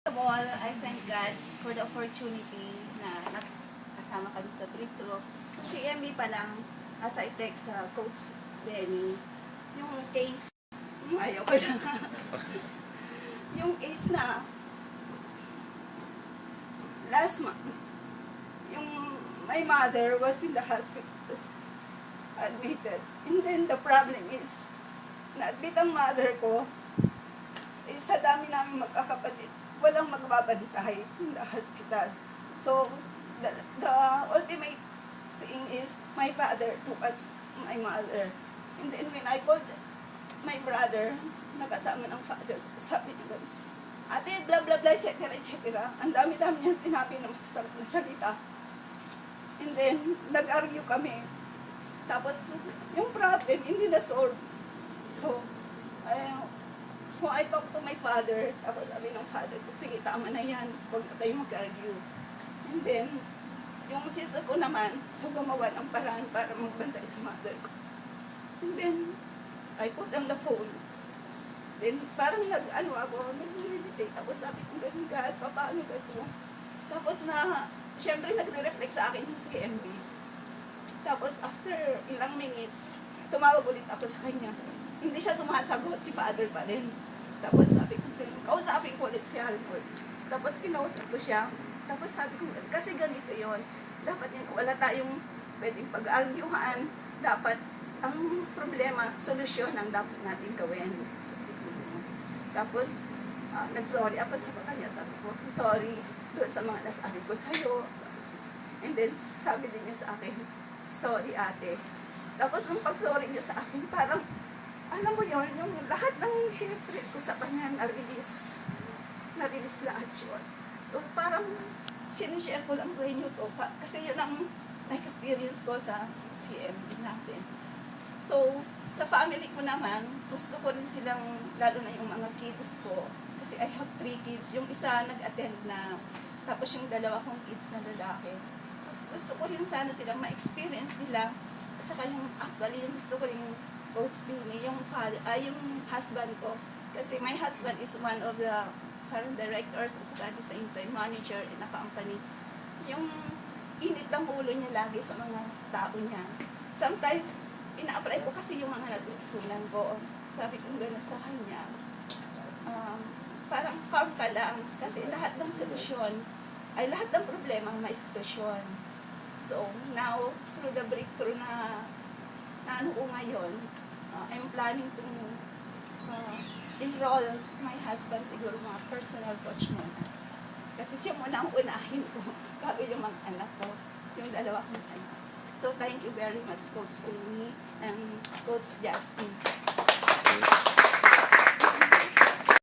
First of all, I thank God for the opportunity na nakasama kami sa breakthrough. Sa CMB pa lang, as I text sa Coach Benny, yung case, ayaw ko lang. Yung case na last month, yung my mother was in the hospital, admitted. And then the problem is, na-admit ang mother ko, sa dami namin magkakapatid, walang magbabantay in the hospital. So, the ultimate thing is, my father took us, my mother. And then when I called my brother, nakasama ng father, sabi niya gano'n, ate, blah blah blah, etc. etc. Ang dami-dami niyang sinabi na masasakit na salita. And then, nag-argue kami. Tapos, yung problem, hindi na-solve. So, I talked to my father, tapos sabi ng father ko, sige, tama na yan, huwag na kayo mag-argue. And then, yung sister ko naman, so gumawa ng paraan para magbantay sa mother ko. And then, I put on the phone. Then, parang nag-meditate. Tapos sabi ko, ganun God, paano ganito? Tapos syempre nagre-reflect sa akin yung CMB. Tapos after ilang minutes, tumawag ulit ako sa kanya. Hindi siya sumasagot, si father pa rin. Tapos sabi ko, kausapin ko ulit si Albert. Tapos kinausap ko siya. Tapos sabi ko, kasi ganito yon, dapat yan, wala tayong pwedeng pag-arguhan. Dapat, ang problema, solusyon ang dapat natin gawin. Sabi ko, tapos, nag-sorry ako sa kanya. Sabi ko, sorry doon sa mga nasabi ko sa'yo. And then, sabi din niya sa akin, sorry ate. Tapos, nung pag-sorry niya sa akin, parang, alam mo yun, yung lahat ng hair treat ko sa kanya, na-release lahat yun. So, parang, sinishare ko lang sa inyo to, kasi yun ang experience ko sa CMB natin. So, sa family ko naman, gusto ko rin silang, lalo na yung mga kids ko, kasi I have 3 kids, yung isa nag-attend na, tapos yung 2 kong kids na lalaki. So, gusto ko rin sana silang ma-experience nila, at saka yung, actually, yung gusto ko rin Coach Benny, yung husband ko. Kasi my husband is one of the current directors at saka at the same time manager in a company. Yung init ng ulo niya lagi sa mga tao niya. Sometimes, ina-apply ko kasi yung mga natutunan ko. Sabi ko gano'n sa kanya, parang calm ka lang kasi lahat ng solusyon ay lahat ng problema may solusyon. So, now, through the breakthrough na ano ko ngayon, I'm planning to enroll my husband siguro mga personal coach muna. Kasi siya muna ang unahin ko bago yung mga anak ko, yung 2 kong anak. So, thank you very much, Coach Benny and Coach Justin.